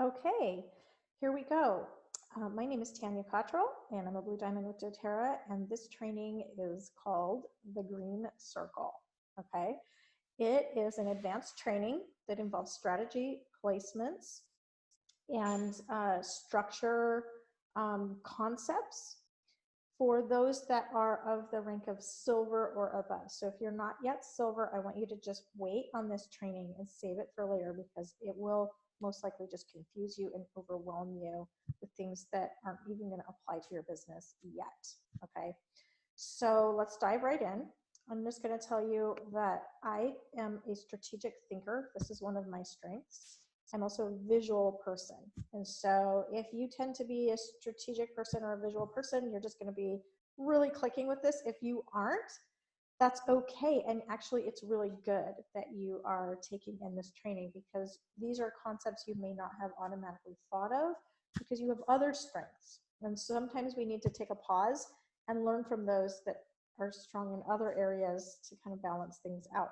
Okay, here we go. My name is Tanya Cotterell, and I'm a Blue Diamond with dōTERRA, and this training is called the Green Circle. Okay, it is an advanced training that involves strategy, placements, and structure concepts for those that are of the rank of silver or above. So if you're not yet silver, I want you to just wait on this training and save it for later, because it will most likely just confuse you and overwhelm you with things that aren't even going to apply to your business yet. Okay, so let's dive right in. I'm just going to tell you that I am a strategic thinker. This is one of my strengths. I'm also a visual person. And so if you tend to be a strategic person or a visual person, you're just going to be really clicking with this. If you aren't, that's okay. And actually, it's really good that you are taking in this training, because these are concepts you may not have automatically thought of because you have other strengths. And sometimes we need to take a pause and learn from those that are strong in other areas to kind of balance things out.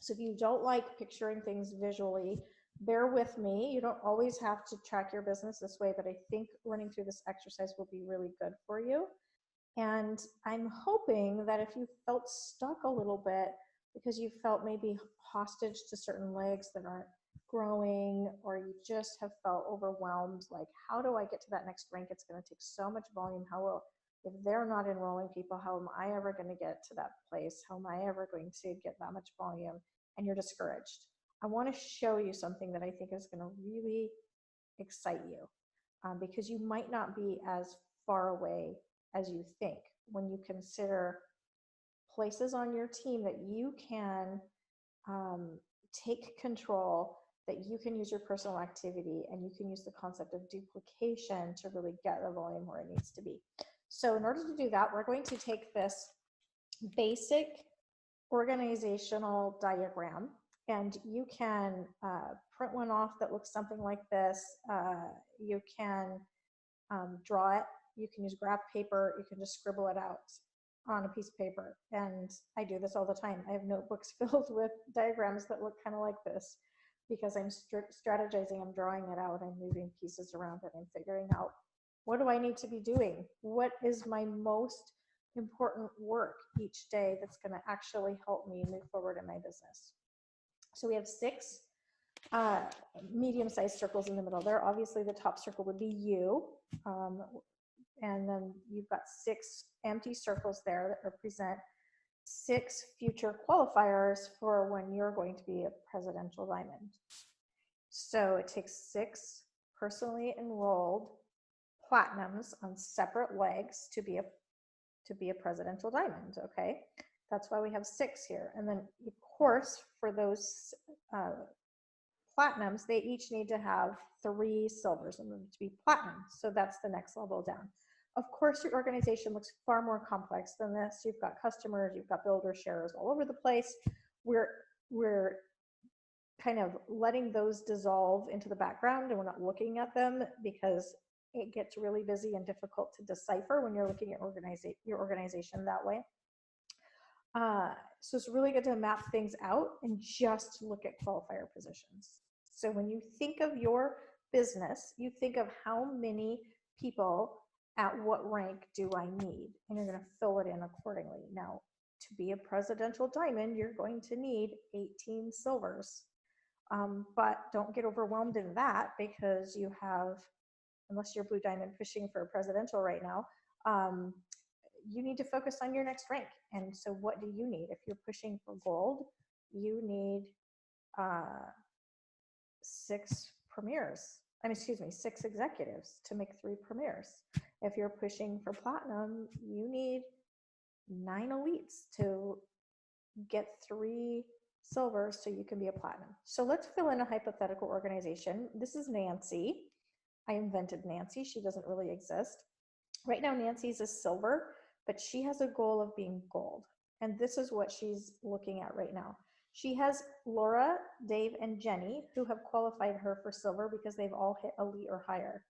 So if you don't like picturing things visually, bear with me. You don't always have to track your business this way, but I think running through this exercise will be really good for you. And I'm hoping that if you felt stuck a little bit because you felt maybe hostage to certain legs that aren't growing, or you just have felt overwhelmed, like, how do I get to that next rank? It's going to take so much volume. If they're not enrolling people, how am I ever going to get to that place? How am I ever going to get that much volume? And you're discouraged. I want to show you something that I think is going to really excite you, because you might not be as far away as you think when you consider places on your team that you can take control, that you can use your personal activity, and you can use the concept of duplication to really get the volume where it needs to be. So in order to do that, we're going to take this basic organizational diagram, and you can print one off that looks something like this. You can draw it. You can use graph paper. You can just scribble it out on a piece of paper. And I do this all the time. I have notebooks filled with diagrams that look kind of like this, because I'm strategizing, I'm drawing it out, I'm moving pieces around, and I'm figuring out, what do I need to be doing? What is my most important work each day that's going to actually help me move forward in my business? So we have 6 medium-sized circles in the middle there. Obviously, the top circle would be you. And then you've got 6 empty circles there that represent 6 future qualifiers for when you're going to be a presidential diamond. So it takes 6 personally enrolled platinums on separate legs to be a presidential diamond. Okay, that's why we have 6 here. And then, of course, for those platinums, they each need to have 3 silvers in them to be platinum. So that's the next level down. Of course, your organization looks far more complex than this. You've got customers, you've got builder shares all over the place. We're kind of letting those dissolve into the background, and we're not looking at them because it gets really busy and difficult to decipher when you're looking at your organization that way. So it's really good to map things out and just look at qualifier positions. So when you think of your business, you think of how many people at what rank do I need, and you're going to fill it in accordingly. Now, to be a presidential diamond, you're going to need 18 silvers. But don't get overwhelmed in that, because you have, unless you're blue diamond fishing for a presidential right now, you need to focus on your next rank. And so what do you need? If you're pushing for gold, you need 6 premiers. 6 executives to make 3 premiers. If you're pushing for platinum, you need 9 elites to get 3 silvers so you can be a platinum. So let's fill in a hypothetical organization. This is Nancy. I invented Nancy. She doesn't really exist. Right now, Nancy's a silver, but she has a goal of being gold. And this is what she's looking at right now. She has Laura, Dave, and Jenny, who have qualified her for silver because they've all hit elite or higher.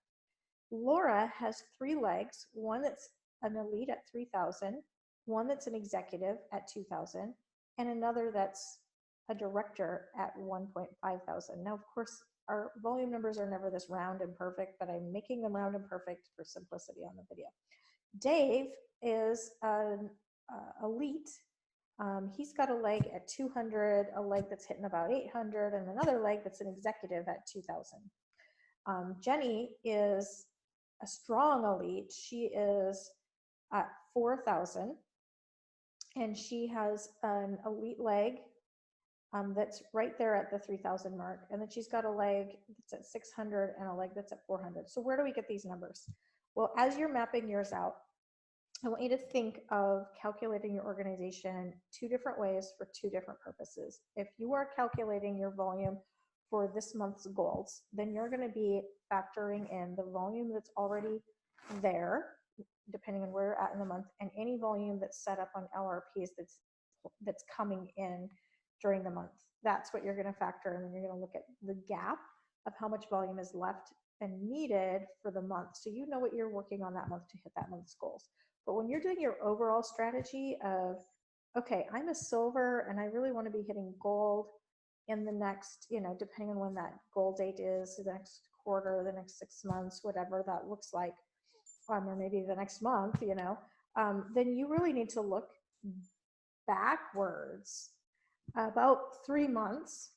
Laura has 3 legs, one that's an elite at 3,000, one that's an executive at 2,000, and another that's a director at 1,500. Now, of course, our volume numbers are never this round and perfect, but I'm making them round and perfect for simplicity on the video. Dave is an elite. He's got a leg at 200, a leg that's hitting about 800, and another leg that's an executive at 2000. Jenny is a strong elite. She is at 4,000, and she has an elite leg that's right there at the 3,000 mark. And then she's got a leg that's at 600 and a leg that's at 400. So where do we get these numbers? Well, as you're mapping yours out, I want you to think of calculating your organization two different ways for two different purposes. If you are calculating your volume for this month's goals, then you're going to be factoring in the volume that's already there, depending on where you're at in the month, and any volume that's set up on LRPs that's coming in during the month. That's what you're going to factor in, and you're going to look at the gap of how much volume is left and needed for the month, so you know what you're working on that month to hit that month's goals. But when you're doing your overall strategy of, okay, I'm a silver and I really want to be hitting gold in the next, depending on when that goal date is, the next quarter, the next 6 months, whatever that looks like, or maybe the next month, then you really need to look backwards about 3 months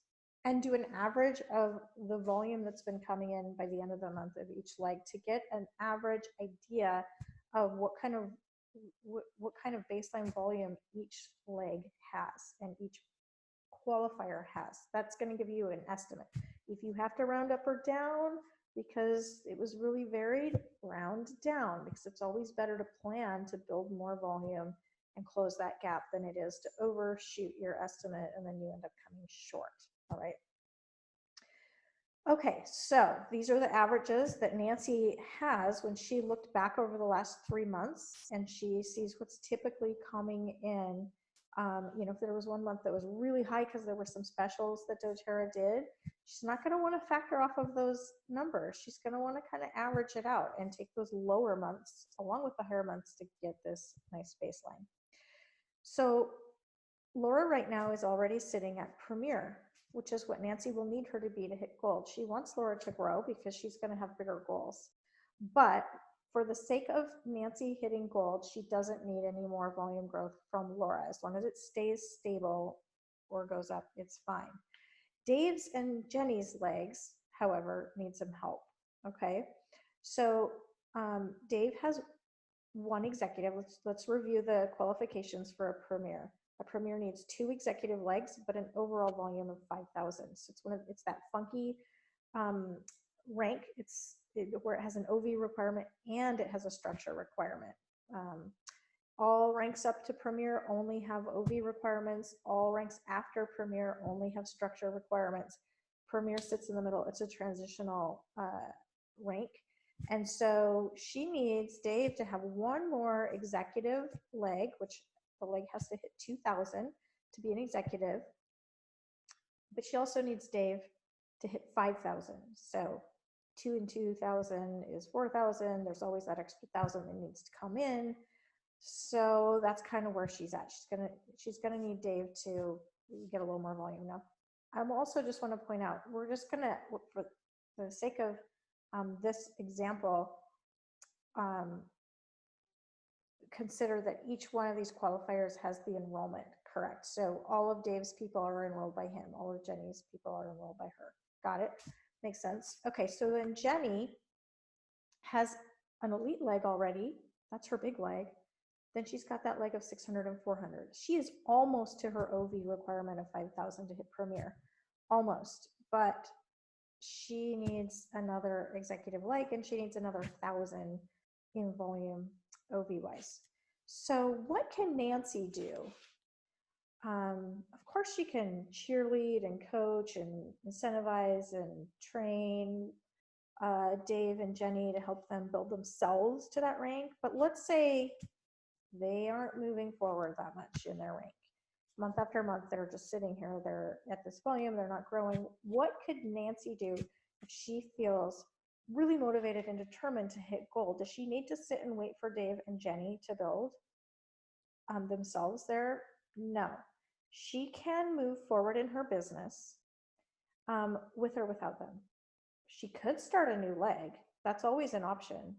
and do an average of the volume that's been coming in by the end of the month of each leg to get an average idea of what kind of baseline volume each leg has and each qualifier has. That's going to give you an estimate. If you have to round up or down because it was really varied, round down, because it's always better to plan to build more volume and close that gap than it is to overshoot your estimate and then you end up coming short. All right. Okay, so these are the averages that Nancy has when she looked back over the last 3 months and she sees what's typically coming in. If there was one month that was really high because there were some specials that doTERRA did, she's not going to want to factor off of those numbers. She's going to want to kind of average it out and take those lower months along with the higher months to get this nice baseline. So Laura right now is already sitting at Premier, which is what Nancy will need her to be to hit gold. She wants Laura to grow because she's going to have bigger goals. But for the sake of Nancy hitting gold, she doesn't need any more volume growth from Laura. As long as it stays stable or goes up, it's fine. Dave's and Jenny's legs, however, need some help. Okay, so Dave has one executive. Let's review the qualifications for a Premier. A Premier needs 2 executive legs, but an overall volume of 5,000. So it's that funky rank. Where it has an OV requirement and it has a structure requirement. All ranks up to Premier only have OV requirements. All ranks after Premier only have structure requirements. Premier sits in the middle. It's a transitional rank. And so she needs Dave to have one more executive leg, which the leg has to hit 2,000 to be an executive. But she also needs Dave to hit 5,000. So 2 and 2,000 is 4,000. There's always that extra 1,000 that needs to come in. So that's kind of where she's at. She's gonna need Dave to get a little more volume now. I'm also just want to point out, we're just gonna, for the sake of this example, consider that each one of these qualifiers has the enrollment correct. So all of Dave's people are enrolled by him. All of Jenny's people are enrolled by her. Got it? Makes sense. Okay, so then Jenny has an elite leg already. That's her big leg. Then she's got that leg of 600 and 400. She is almost to her OV requirement of 5,000 to hit Premier. Almost. But she needs another executive leg and she needs another 1,000 in volume OV-wise. So what can Nancy do? Of course, she can cheerlead and coach and incentivize and train Dave and Jenny to help them build themselves to that rank. But let's say they aren't moving forward that much in their rank. Month after month, they're just sitting here. They're at this volume. They're not growing. What could Nancy do if she feels really motivated and determined to hit gold? Does she need to sit and wait for Dave and Jenny to build themselves there? No. She can move forward in her business with or without them. She could start a new leg. That's always an option.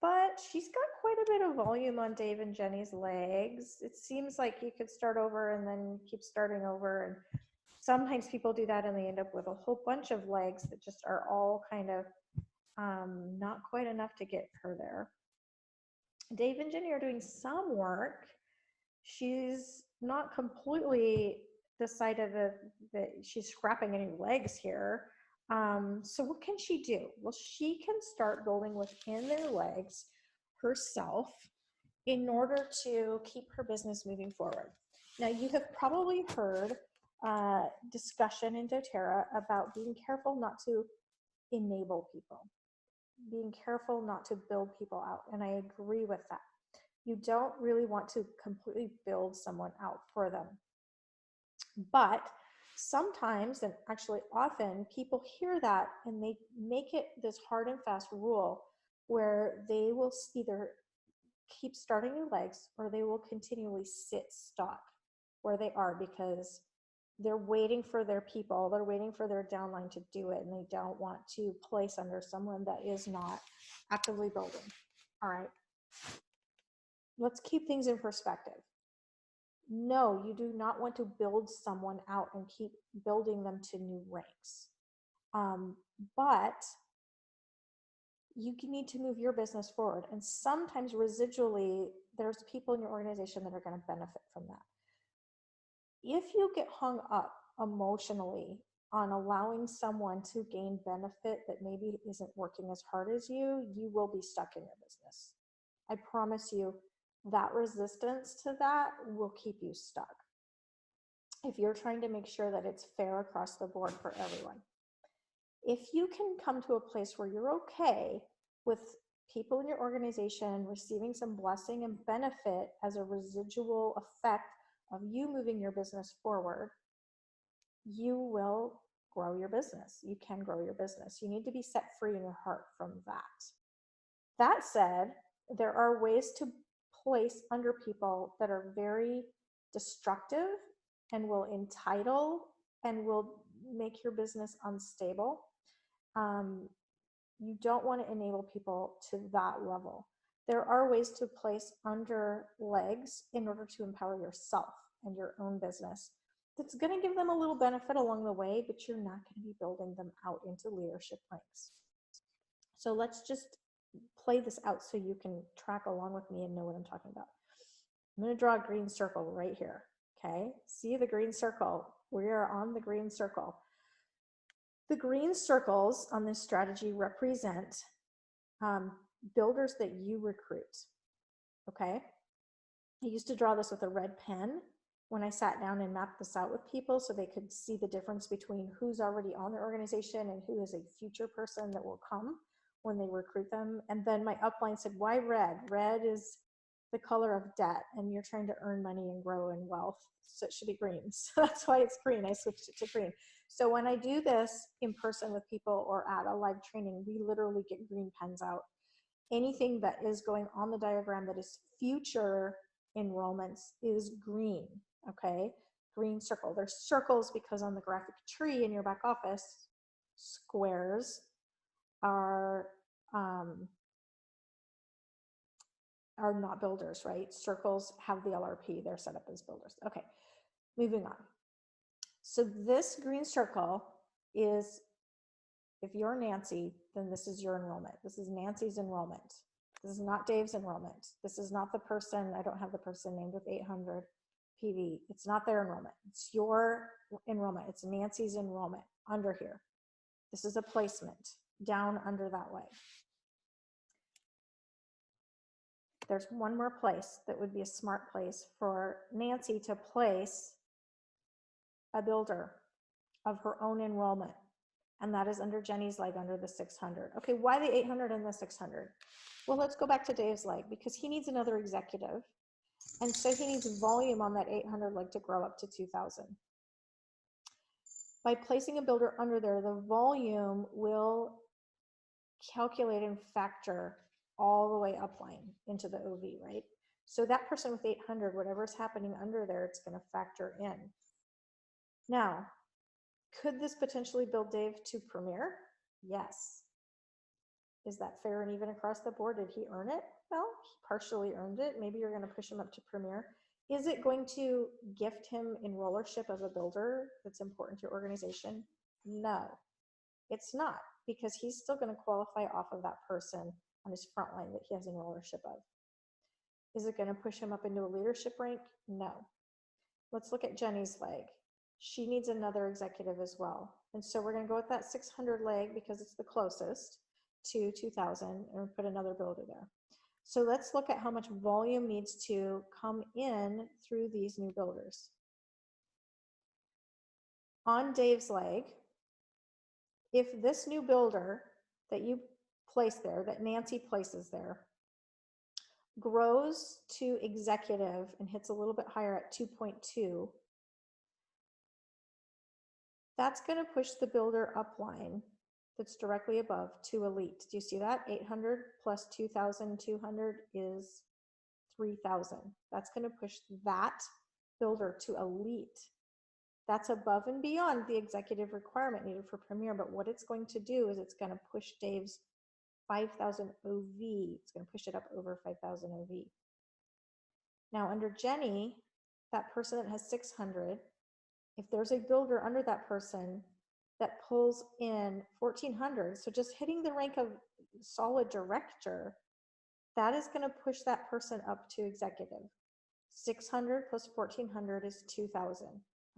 But she's got quite a bit of volume on Dave and Jenny's legs. It seems like you could start over and then keep starting over. And sometimes people do that and they end up with a whole bunch of legs that just are all kind of not quite enough to get her there. Dave and Jenny are doing some work. She's not completely decided that she's scrapping any legs here. So what can she do? Well, she can start building within their legs herself in order to keep her business moving forward. Now, you have probably heard discussion in doTERRA about being careful not to enable people, being careful not to build people out. And I agree with that. You don't really want to completely build someone out for them. But sometimes, and actually often, people hear that and they make it this hard and fast rule where they will either keep starting new legs or they will continually sit stuck where they are because they're waiting for their people, they're waiting for their downline to do it, and they don't want to place under someone that is not actively building. All right. Let's keep things in perspective. No, you do not want to build someone out and keep building them to new ranks. But you need to move your business forward. And sometimes residually, there's people in your organization that are going to benefit from that. If you get hung up emotionally on allowing someone to gain benefit that maybe isn't working as hard as you will be stuck in your business. I promise you that resistance to that will keep you stuck. If you're trying to make sure that it's fair across the board for everyone. If you can come to a place where you're okay with people in your organization receiving some blessing and benefit as a residual effect of you moving your business forward, you will grow your business. You can grow your business. You need to be set free in your heart from that. That said, there are ways to place under people that are very destructive and will entitle and will make your business unstable. You don't want to enable people to that level. There are ways to place under legs in order to empower yourself and your own business. That's going to give them a little benefit along the way, but you're not going to be building them out into leadership ranks. So let's just play this out so you can track along with me and know what I'm talking about. I'm going to draw a green circle right here. Okay, see the green circle? We are on the green circle. The green circles on this strategy represent builders that you recruit. Okay, I used to draw this with a red pen when I sat down and mapped this out with people so they could see the difference between who's already on their organization and who is a future person that will come when they recruit them. And then my upline said, why red? Red is the color of debt, and you're trying to earn money and grow in wealth, so it should be green. So that's why it's green. I switched it to green. So when I do this in person with people or at a live training, we literally get green pens out. Anything that is going on the diagram that is future enrollments is green, okay? Green circle. There's circles because on the graphic tree in your back office, squares are not builders, right? Circles have the LRP, they're set up as builders. Okay, moving on. So this green circle is, if you're Nancy, then this is your enrollment. This is Nancy's enrollment. This is not Dave's enrollment. This is not the person, I don't have the person named with 800 PV. It's not their enrollment. It's your enrollment. It's Nancy's enrollment under here. This is a placement down under that way. There's one more place that would be a smart place for Nancy to place a builder of her own enrollment. And that is under Jenny's leg, under the 600. Okay, why the 800 and the 600? Well, let's go back to Dave's leg because he needs another executive. And so he needs volume on that 800 leg to grow up to 2,000. By placing a builder under there, the volume will calculate and factor all the way upline into the OV, right? So that person with 800, whatever's happening under there, it's going to factor in. Now, could this potentially build Dave to Premier? Yes. Is that fair and even across the board? Did he earn it? Well, he partially earned it. Maybe you're going to push him up to Premier. Is it going to gift him enrollership of a builder that's important to your organization? No, it's not, because he's still going to qualify off of that person on his front line that he has enrollership of. Is it going to push him up into a leadership rank? No. Let's look at Jenny's leg. She needs another executive as well. And so we're going to go with that 600 leg because it's the closest to 2000, and put another builder there. So let's look at how much volume needs to come in through these new builders. On Dave's leg, if this new builder that you place there, that Nancy places there, grows to executive and hits a little bit higher at 2.2, that's going to push the builder upline that's directly above to elite. Do you see that? 800 plus 2,200 is 3,000. That's going to push that builder to elite. That's above and beyond the executive requirement needed for Premier, but what it's going to do is it's going to push Dave's 5,000 OV. It's going to push it up over 5,000 OV. Now under Jenny, that person that has 600, if there's a builder under that person that pulls in 1,400, so just hitting the rank of solid director, that is going to push that person up to executive. 600 plus 1,400 is 2,000.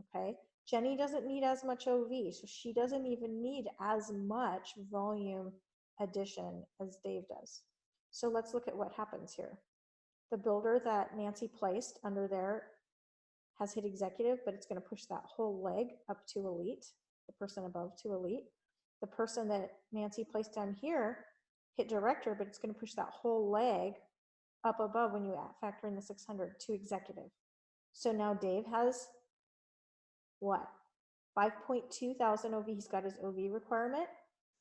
Okay, Jenny doesn't need as much OV, so she doesn't even need as much volume addition as Dave does. So let's look at what happens here. The builder that Nancy placed under there has hit executive, but it's going to push that whole leg up to elite, the person above to elite. The person that Nancy placed down here hit director, but it's going to push that whole leg up above when you factor in the 600 to executive. So now Dave has what? 5.2 thousand OV. He's got his OV requirement.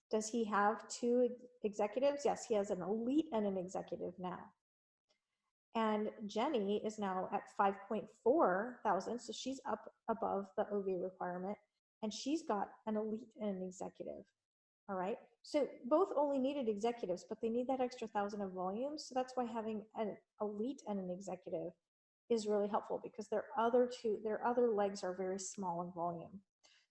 Does he have two executives? Yes, he has an elite and an executive now. And Jenny is now at 5.4 thousand, so she's up above the OV requirement, and she's got an elite and an executive. All right, so both only needed executives, but they need that extra 1,000 of volume. So that's why having an elite and an executive is really helpful, because their other legs are very small in volume.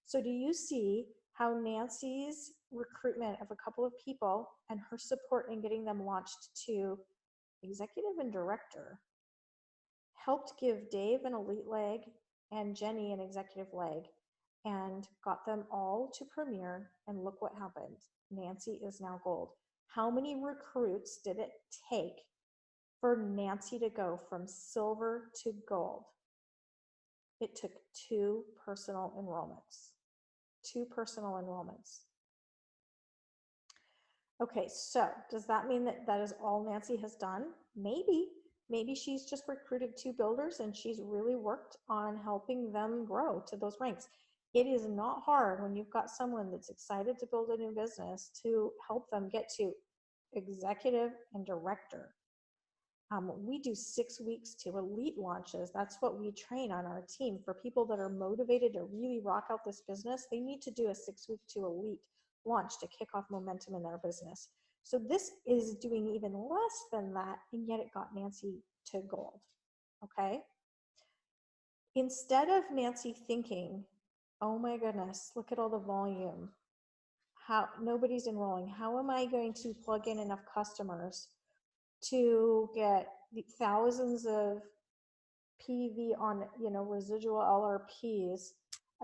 So do you see how Nancy's recruitment of a couple of people and her support in getting them launched to executive and director helped give Dave an elite leg and Jenny an executive leg, and got them all to Premier, and look what happened. Nancy is now gold. How many recruits did it take for Nancy to go from silver to gold? It took 2 personal enrollments. 2 personal enrollments. Okay, so does that mean that that is all Nancy has done? Maybe. Maybe she's just recruited 2 builders and she's really worked on helping them grow to those ranks. It is not hard when you've got someone that's excited to build a new business to help them get to executive and director. We do 6 weeks to elite launches. That's what we train on our team. For people that are motivated to really rock out this business, they need to do a 6-week to elite launch to kick off momentum in their business. So this is doing even less than that, and yet it got Nancy to gold. Okay? Instead of Nancy thinking, oh my goodness, look at all the volume, how nobody's enrolling, how am I going to plug in enough customers to get the thousands of PV on, residual LRPs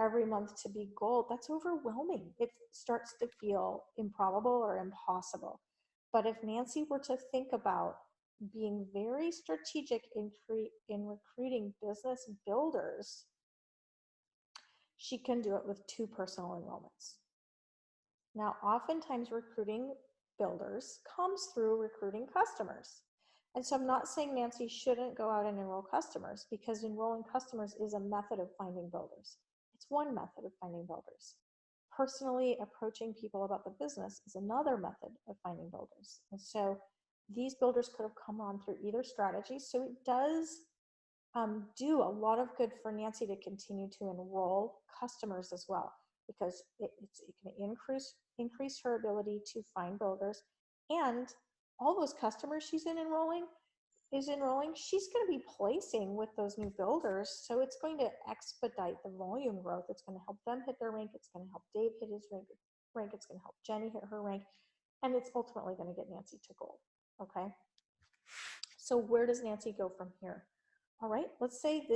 every month to be gold? That's overwhelming. It starts to feel improbable or impossible. But if Nancy were to think about being very strategic in recruiting business builders, she can do it with 2 personal enrollments. Now, oftentimes recruiting builders comes through recruiting customers. And so I'm not saying Nancy shouldn't go out and enroll customers, because enrolling customers is a method of finding builders. It's one method of finding builders. Personally approaching people about the business is another method of finding builders. And so these builders could have come on through either strategy. So it does do a lot of good for Nancy to continue to enroll customers as well. because it can increase her ability to find builders, and all those customers she's enrolling, she's going to be placing with those new builders. So it's going to expedite the volume growth. It's going to help them hit their rank. It's going to help Dave hit his rank. It's going to help Jenny hit her rank. And it's ultimately going to get Nancy to gold. Okay. So where does Nancy go from here? All right. Let's say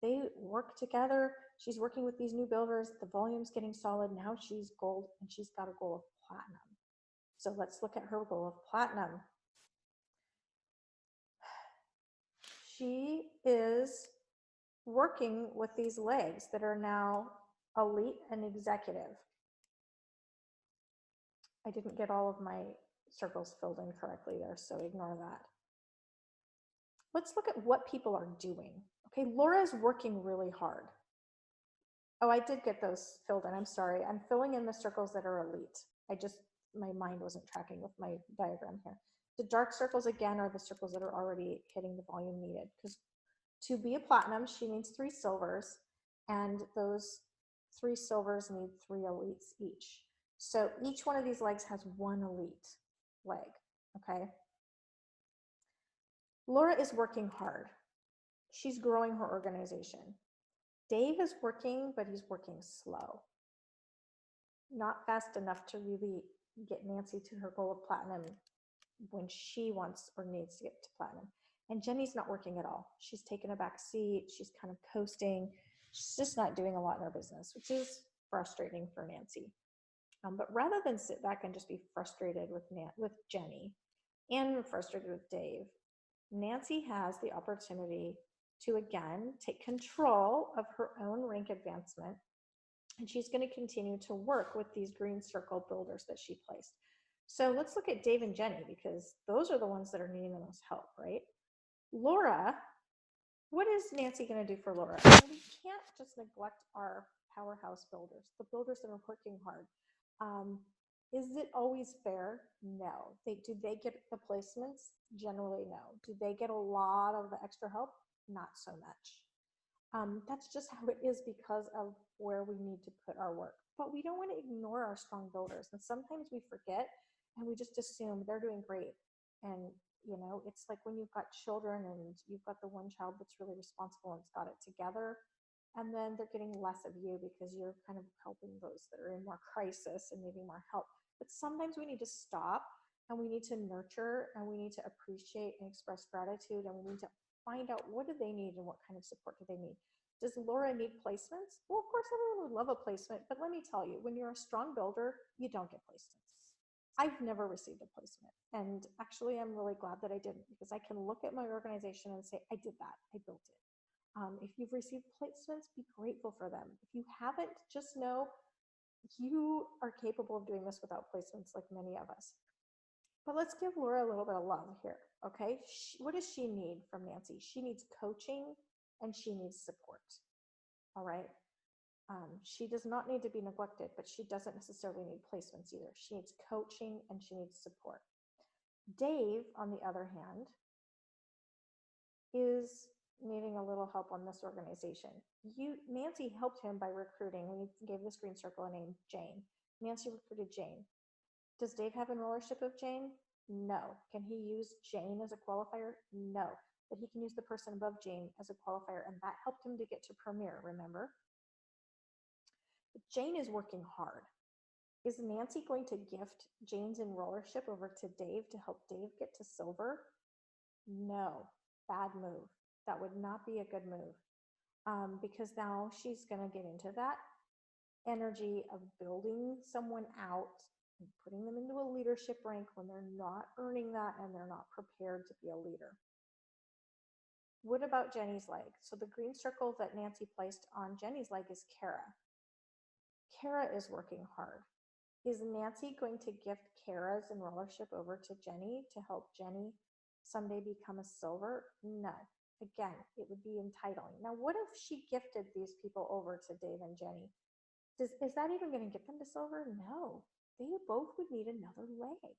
they work together. She's working with these new builders. The volume's getting solid. Now she's gold and she's got a goal of platinum. So let's look at her goal of platinum. She is working with these legs that are now elite and executive. I didn't get all of my circles filled in correctly there, so ignore that. Let's look at what people are doing. Okay, Laura is working really hard. Oh, I did get those filled in. I'm sorry. I'm filling in the circles that are elite. My mind wasn't tracking with my diagram here. The dark circles, again, are the circles that are already hitting the volume needed, because to be a platinum, she needs 3 silvers, and those 3 silvers need 3 elites each. So each one of these legs has 1 elite leg, okay? Laura is working hard. She's growing her organization. Dave is working, but he's working slow. Not fast enough to really get Nancy to her goal of platinum when she wants or needs to get to platinum. And Jenny's not working at all. She's taken a back seat. She's kind of coasting. She's just not doing a lot in her business, which is frustrating for Nancy. But rather than sit back and just be frustrated with Jenny and frustrated with Dave, Nancy has the opportunity to again take control of her own rank advancement. And she's going to continue to work with these green circle builders that she placed. So let's look at Dave and Jenny, because those are the ones that are needing the most help, right? Laura, what is Nancy going to do for Laura? Well, we can't just neglect our powerhouse builders, the builders that are working hard. Is it always fair? No. Do they get the placements? Generally, no. Do they get a lot of the extra help? Not so much. That's just how it is because of where we need to put our work. But we don't want to ignore our strong builders. And sometimes we forget and we just assume they're doing great. And, you know, it's like when you've got children and you've got the one child that's really responsible and's got it together, and then they're getting less of you because you're kind of helping those that are in more crisis and needing more help. But sometimes we need to stop and we need to nurture and we need to appreciate and express gratitude, and we need to find out what do they need and what kind of support do they need. Does Laura need placements? Well, of course, everyone would love a placement, but let me tell you, when you're a strong builder, you don't get placements. I've never received a placement, and actually I'm really glad that I didn't, because I can look at my organization and say, I did that, I built it. If you've received placements, be grateful for them. If you haven't, just know you are capable of doing this without placements, like many of us. But let's give Laura a little bit of love here, okay? What does she need from Nancy? She needs coaching and she needs support, all right? She does not need to be neglected, but she doesn't necessarily need placements either. She needs coaching and she needs support. Dave, on the other hand, is needing a little help on this organization. Nancy helped him by recruiting. We gave this green circle a name, Jane. Nancy recruited Jane. Does Dave have enrollership of Jane? No. Can he use Jane as a qualifier? No. But he can use the person above Jane as a qualifier, and that helped him to get to Premier, remember? But Jane is working hard. Is Nancy going to gift Jane's enrollership over to Dave to help Dave get to silver? No. Bad move. That would not be a good move, because now she's going to get into that energy of building someone out and putting them into a leadership rank when they're not earning that and they're not prepared to be a leader. What about Jenny's leg? So the green circle that Nancy placed on Jenny's leg is Kara. Kara is working hard. Is Nancy going to gift Kara's enrollership over to Jenny to help Jenny someday become a silver? No. Again, it would be entitling. Now, what if she gifted these people over to Dave and Jenny? Is that even going to get them to silver? No. They both would need another leg.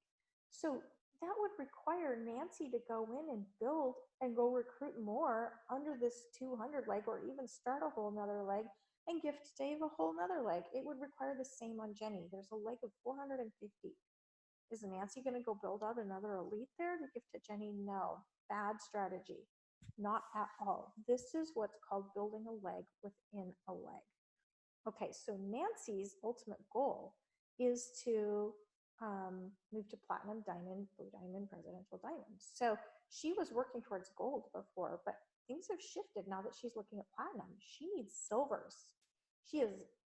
So that would require Nancy to go in and build and go recruit more under this 200 leg, or even start a whole nother leg and gift Dave a whole nother leg. It would require the same on Jenny. There's a leg of 450. Is Nancy going to go build out another elite there to give to Jenny? No, bad strategy. Not at all. This is what's called building a leg within a leg. Okay, so Nancy's ultimate goal is to move to platinum, diamond, blue diamond, presidential diamond. So she was working towards gold before, but things have shifted now that she's looking at platinum. She needs silvers. She is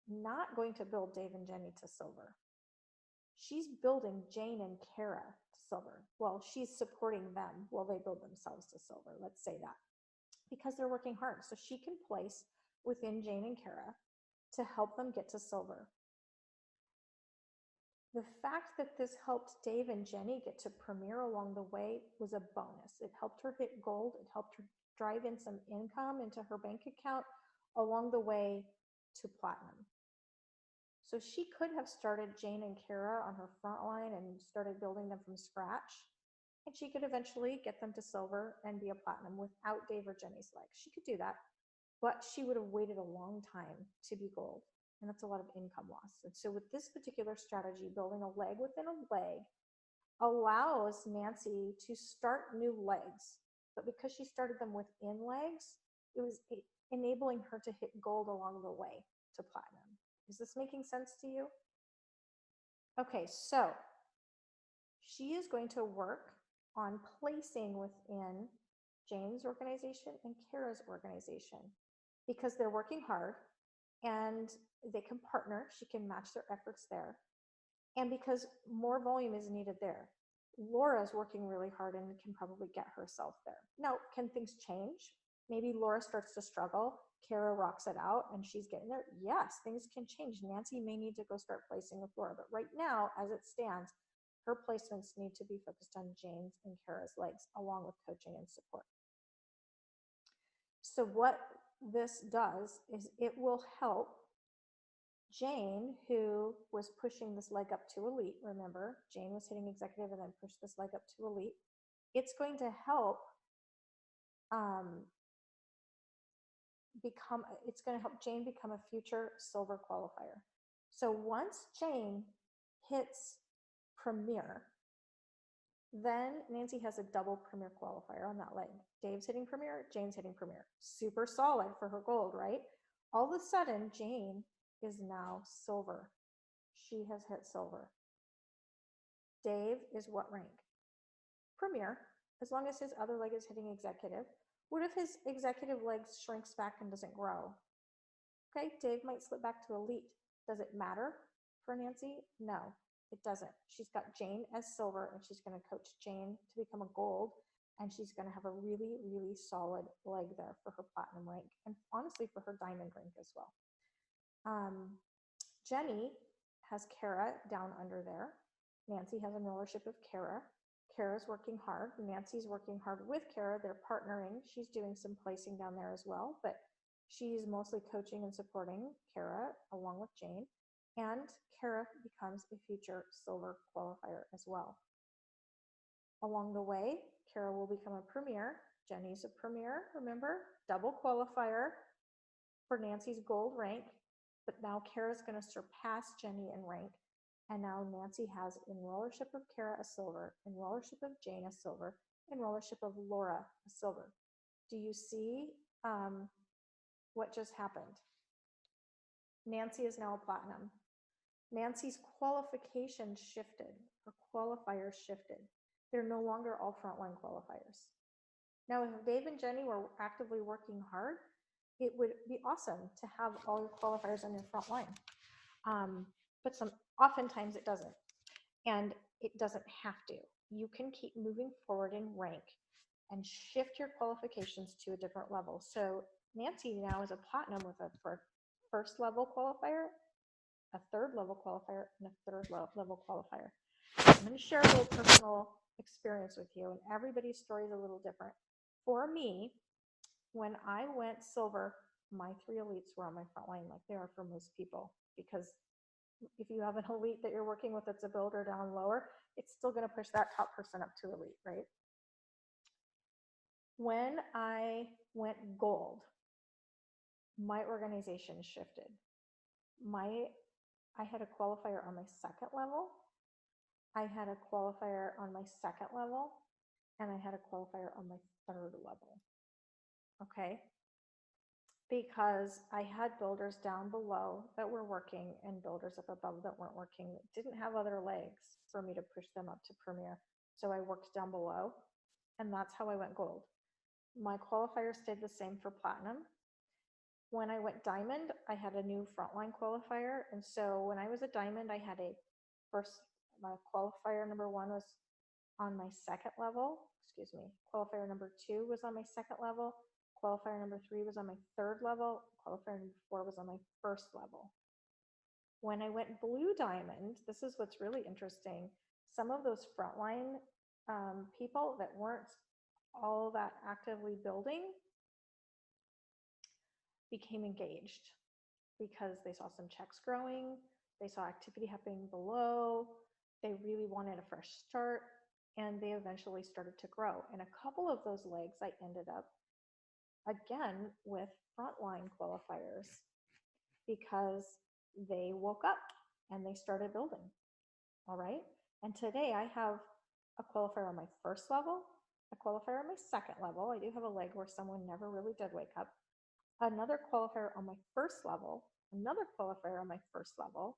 not going to build Dave and Jenny to silver. She's building Jane and Kara to silver. Well, she's supporting them while they build themselves to silver. Let's say that, because they're working hard. So she can place within Jane and Kara to help them get to silver. The fact that this helped Dave and Jenny get to premier along the way was a bonus. It helped her hit gold. It helped her drive in some income into her bank account along the way to platinum. So she could have started Jane and Kara on her front line and started building them from scratch. And she could eventually get them to silver and be a platinum without Dave or Jenny's legs. She could do that, but she would have waited a long time to be gold. And that's a lot of income loss. And so with this particular strategy, building a leg within a leg allows Nancy to start new legs. But because she started them within legs, it was enabling her to hit gold along the way to platinum. Is this making sense to you? Okay, so she is going to work on placing within Jane's organization and Kara's organization because they're working hard and they can partner. She can match their efforts there. And because more volume is needed there. Laura's working really hard and can probably get herself there. Now, can things change? Maybe Laura starts to struggle. Kara rocks it out and she's getting there. Yes, things can change. Nancy may need to go start placing with Laura. But right now, as it stands, her placements need to be focused on Jane's and Kara's legs, along with coaching and support. So what this does is it will help Jane, who was pushing this leg up to elite. Remember, Jane was hitting executive and then pushed this leg up to elite. It's going to help Jane become a future silver qualifier. So once Jane hits premier, then Nancy has a double premier qualifier on that leg. Dave's hitting premier, Jane's hitting premier. Super solid for her gold, right? All of a sudden, Jane is now silver. She has hit silver. Dave is what rank? Premier, as long as his other leg is hitting executive. What if his executive leg shrinks back and doesn't grow? Okay, Dave might slip back to elite. Does it matter for Nancy? No, it doesn't. She's got Jane as silver and she's going to coach Jane to become a gold, and she's going to have a really, really solid leg there for her platinum rank and honestly for her diamond rank as well. Jenny has Kara down under there. Nancy has a rollership of Kara. Kara's working hard. Nancy's working hard with Kara. They're partnering. She's doing some placing down there as well, but she's mostly coaching and supporting Kara along with Jane. And Kara becomes a future silver qualifier as well. Along the way, Kara will become a premier. Jenny's a premier, remember? Double qualifier for Nancy's gold rank. But now Kara's going to surpass Jenny in rank. And now Nancy has in rollership of Kara a silver, in rollership of Jane a silver, in rollership of Laura a silver. Do you see what just happened? Nancy is now a platinum. Nancy's qualifications shifted. Her qualifiers shifted. They're no longer all frontline qualifiers. Now, if Dave and Jenny were actively working hard, it would be awesome to have all your qualifiers on your front line. But oftentimes it doesn't. And it doesn't have to. You can keep moving forward in rank and shift your qualifications to a different level. So Nancy now is a platinum with a first level qualifier, a third level qualifier, and a third level qualifier. I'm going to share a little personal experience with you, and everybody's story is a little different. For me, when I went silver, my 3 elites were on my front line like they are for most people, because if you have an elite that you're working with that's a builder down lower, it's still going to push that top person up to elite, right? When I went gold, my organization shifted. I had a qualifier on my second level. I had a qualifier on my second level, and I had a qualifier on my third level. Okay. Because I had builders down below that were working and builders up above that weren't working, that didn't have other legs for me to push them up to premier. So I worked down below, and that's how I went gold. My qualifier stayed the same for platinum. When I went diamond, I had a new frontline qualifier. And so when I was a diamond, I had my qualifier number 1 was on my second level. Excuse me. Qualifier number 2 was on my second level. Qualifier number 3 was on my third level. Qualifier number 4 was on my first level. When I went blue diamond, this is what's really interesting. Some of those frontline people that weren't all that actively building became engaged because they saw some checks growing, they saw activity happening below, they really wanted a fresh start, and they eventually started to grow. And a couple of those legs, I ended up again with frontline qualifiers because they woke up and they started building. All right. And today I have a qualifier on my first level, a qualifier on my second level. I do have a leg where someone never really did wake up. Another qualifier on my first level, another qualifier on my first level,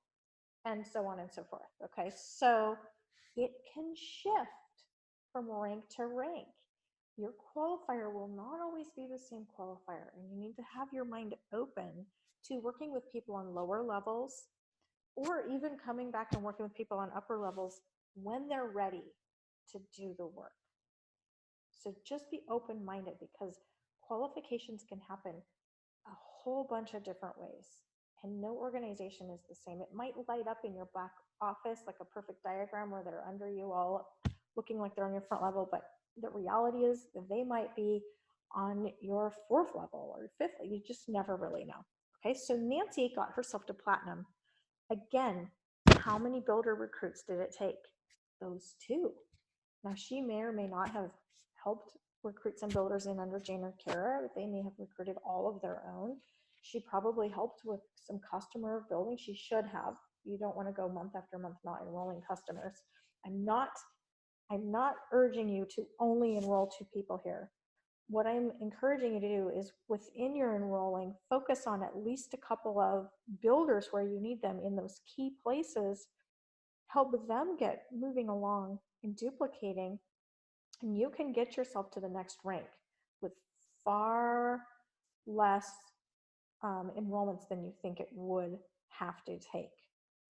and so on and so forth. Okay. So it can shift from rank to rank. Your qualifier will not always be the same qualifier, and you need to have your mind open to working with people on lower levels, or even coming back and working with people on upper levels when they're ready to do the work. So just be open-minded, because qualifications can happen a whole bunch of different ways, and no organization is the same. It might light up in your back office like a perfect diagram where they're under you all looking like they're on your front level, but the reality is that they might be on your fourth level or fifth. You just never really know. Okay, so Nancy got herself to platinum. Again, how many builder recruits did it take? Those 2. Now, she may or may not have helped recruit some builders in under Jane or Kara. They may have recruited all of their own. She probably helped with some customer building. She should have. You don't want to go month after month not enrolling customers. I'm not urging you to only enroll 2 people here. What I'm encouraging you to do is, within your enrolling, focus on at least a couple of builders where you need them in those key places, help them get moving along and duplicating, and you can get yourself to the next rank with far less enrollments than you think it would have to take.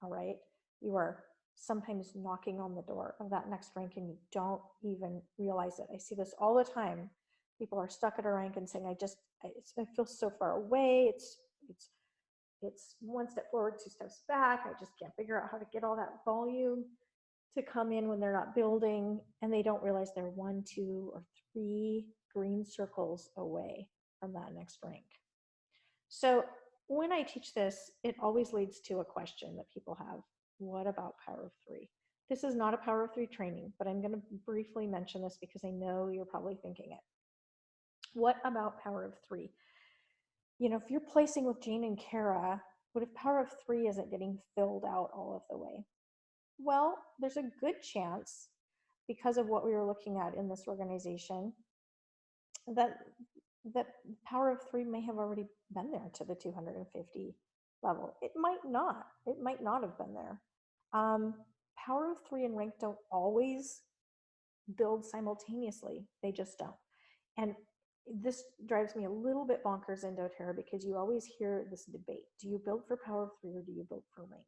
All right. You are sometimes knocking on the door of that next rank and you don't even realize it. I see this all the time. People are stuck at a rank and saying, I feel so far away. It's 1 step forward, 2 steps back. I just can't figure out how to get all that volume to come in when they're not building, and they don't realize they're 1, 2, or 3 green circles away from that next rank. So when I teach this, it always leads to a question that people have. What about Power of 3? This is not a Power of 3 training, but I'm going to briefly mention this because I know you're probably thinking it. What about Power of 3? You know, if you're placing with Jane and Kara, what if Power of 3 isn't getting filled out all of the way? Well, there's a good chance, because of what we were looking at in this organization, that Power of 3 may have already been there to the 250 level. It might not have been there. Power of 3 and rank don't always build simultaneously. They just don't. And this drives me a little bit bonkers in dōTERRA, because you always hear this debate. Do you build for Power of 3 or do you build for rank?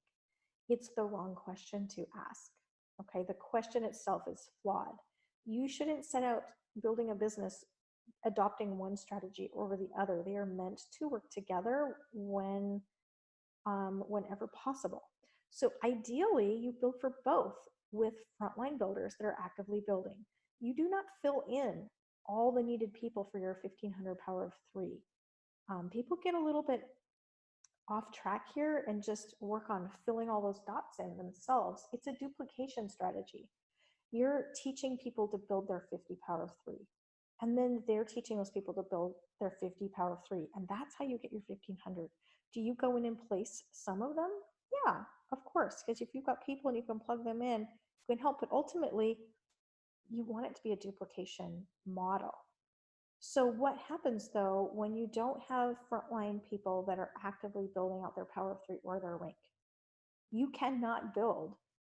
It's the wrong question to ask. Okay, the question itself is flawed. You shouldn't set out building a business adopting one strategy over the other. They are meant to work together whenever possible. So ideally, you build for both with frontline builders that are actively building. You do not fill in all the needed people for your 1500 Power of 3. People get a little bit off track here and just work on filling all those dots in themselves. It's a duplication strategy. You're teaching people to build their 50 Power of 3. And then they're teaching those people to build their 50 power of three. And that's how you get your 1500. Do you go in and place some of them? Yeah, of course. Because if you've got people and you can plug them in, you can help. But ultimately, you want it to be a duplication model. So what happens though when you don't have frontline people that are actively building out their power of three or their rank? You cannot build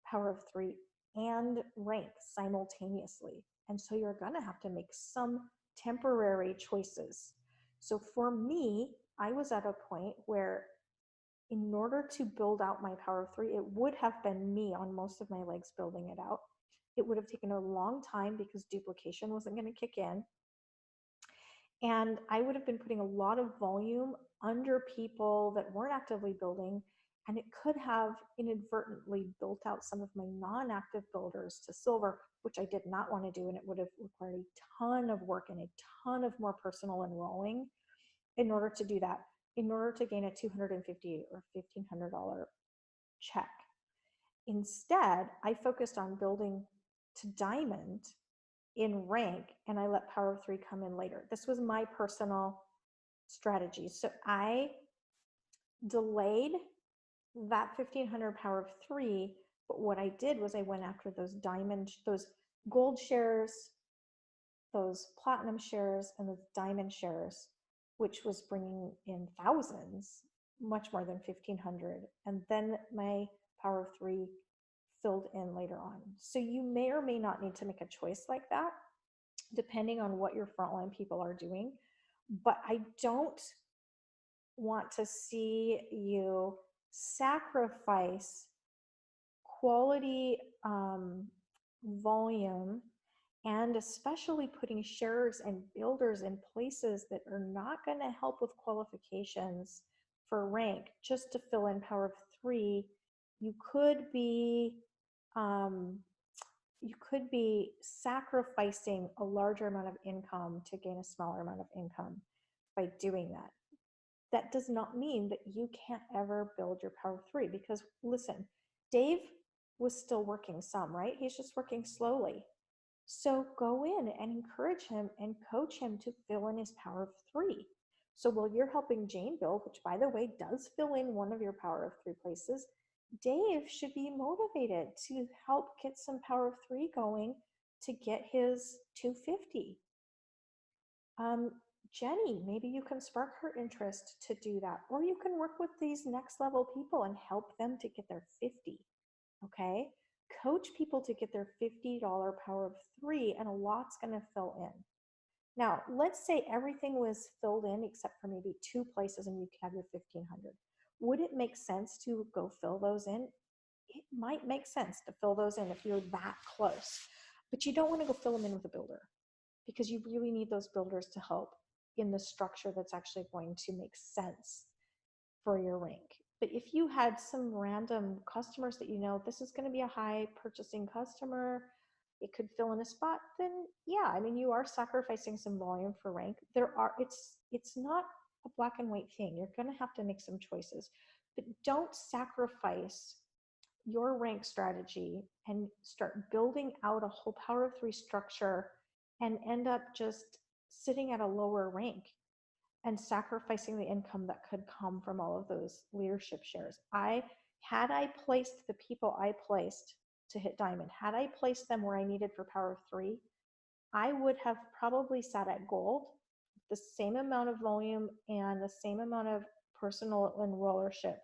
power of three and rank simultaneously. And so you're going to have to make some temporary choices. So for me, I was at a point where in order to build out my power of three, it would have been me on most of my legs building it out. It would have taken a long time because duplication wasn't going to kick in. And I would have been putting a lot of volume under people that weren't actively building. And it could have inadvertently built out some of my non-active builders to silver, which I did not want to do. And it would have required a ton of work and a ton of more personal enrolling in order to do that, in order to gain a $250 or $1,500 check. Instead, I focused on building to diamond in rank, and I let power of three come in later. This was my personal strategy. So I delayed that 1500 power of three, but what I did was I went after those those gold shares, those platinum shares, and those diamond shares, which was bringing in thousands, much more than 1500. And then my power of three filled in later on. So you may or may not need to make a choice like that, depending on what your frontline people are doing. But I don't want to see you sacrifice quality volume, and especially putting sharers and builders in places that are not going to help with qualifications for rank just to fill in power of three. You could be sacrificing a larger amount of income to gain a smaller amount of income by doing that. That does not mean that you can't ever build your power of three, because listen, Dave was still working some, right? He's just working slowly. So go in and encourage him and coach him to fill in his power of three. So while you're helping Jane build, which by the way does fill in one of your power of three places, Dave should be motivated to help get some power of three going to get his 250. Jenny, maybe you can spark her interest to do that, or you can work with these next level people and help them to get their 50. Okay, coach people to get their $50 power of three, and a lot's going to fill in. Now, let's say everything was filled in except for maybe two places and you could have your 1500. Would it make sense to go fill those in? It might make sense to fill those in if you're that close, but you don't want to go fill them in with a builder, because you really need those builders to help in the structure that's actually going to make sense for your rank. But if you had some random customers that you know, this is going to be a high purchasing customer, it could fill in a spot, then yeah, I mean, you are sacrificing some volume for rank. It's not a black and white thing. You're going to have to make some choices, but don't sacrifice your rank strategy and start building out a whole power of three structure and end up just sitting at a lower rank and sacrificing the income that could come from all of those leadership shares. Had I placed the people I placed to hit diamond, had I placed them where I needed for power of three, I would have probably sat at gold, the same amount of volume and the same amount of personal enrollership,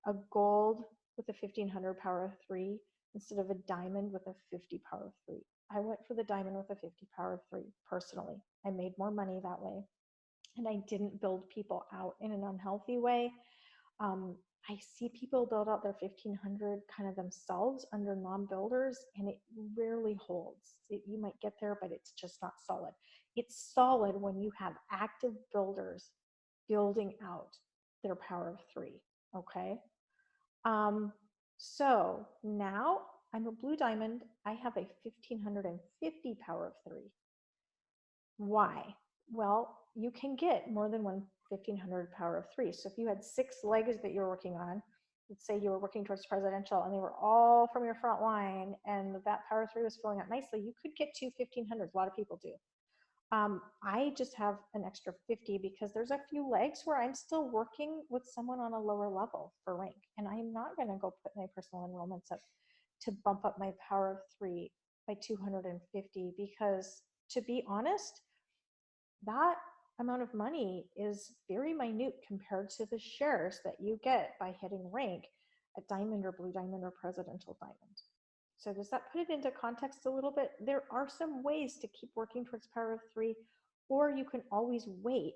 a gold with a 1500 power of three instead of a diamond with a 50 power of three. I went for the diamond with a 50 power of three personally. I made more money that way, and I didn't build people out in an unhealthy way. I see people build out their 1500 kind of themselves under non-builders, and it rarely holds. You might get there, but it's just not solid. It's solid when you have active builders building out their power of three, okay? So now I'm a blue diamond. I have a 1550 power of three. Why? Well, you can get more than one 1500 power of three. So if you had 6 legs that you're working on, let's say you were working towards presidential and they were all from your front line and that power of three was filling out nicely, you could get 2 1500s. A lot of people do. I just have an extra 50 because there's a few legs where I'm still working with someone on a lower level for rank. And I'm not going to go put my personal enrollments up to bump up my power of 3 by 250 because, to be honest, that amount of money is very minute compared to the shares that you get by hitting rank at diamond or blue diamond or presidential diamond. So does that put it into context a little bit? There are some ways to keep working towards power of 3, or you can always wait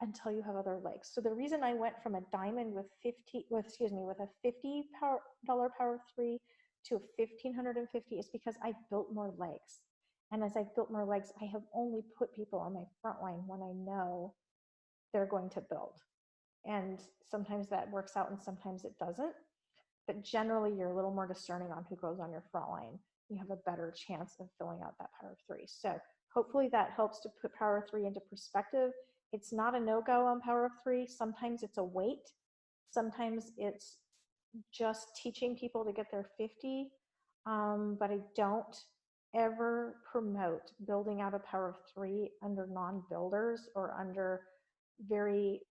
until you have other legs. So the reason I went from a diamond with with a $50 power of 3 to 1,550 is because I built more legs. And as I've built more legs, I have only put people on my front line when I know they're going to build. And sometimes that works out and sometimes it doesn't. But generally, you're a little more discerning on who goes on your front line. You have a better chance of filling out that power of 3. So hopefully that helps to put power of 3 into perspective. It's not a no-go on power of 3. Sometimes it's a wait. Sometimes it's just teaching people to get their 50. But I don't ever promote building out a power of 3 under non-builders or under very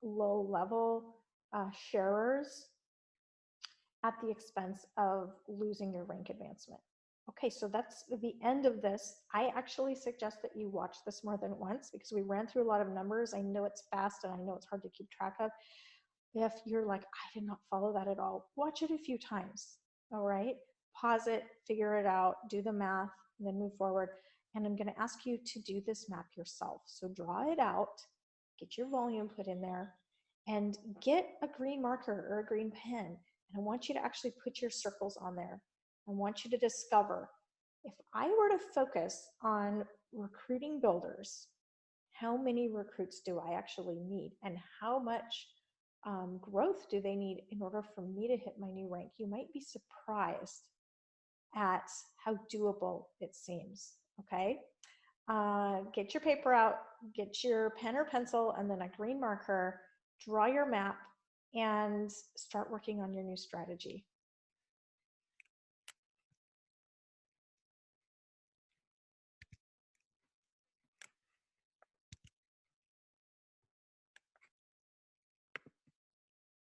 low-level sharers at the expense of losing your rank advancement. Okay, so that's the end of this. I actually suggest that you watch this more than once because we ran through a lot of numbers. I know it's fast and I know it's hard to keep track of. If you're like, I did not follow that at all, watch it a few times, all right? Pause it, figure it out, do the math, and then move forward. And I'm gonna ask you to do this map yourself. So draw it out, get your volume put in there, and get a green marker or a green pen. And I want you to actually put your circles on there. I want you to discover, if I were to focus on recruiting builders, how many recruits do I actually need? And how much growth do they need in order for me to hit my new rank? You might be surprised at how doable it seems, okay? Get your paper out, get your pen or pencil, and then a green marker, draw your map, and start working on your new strategy.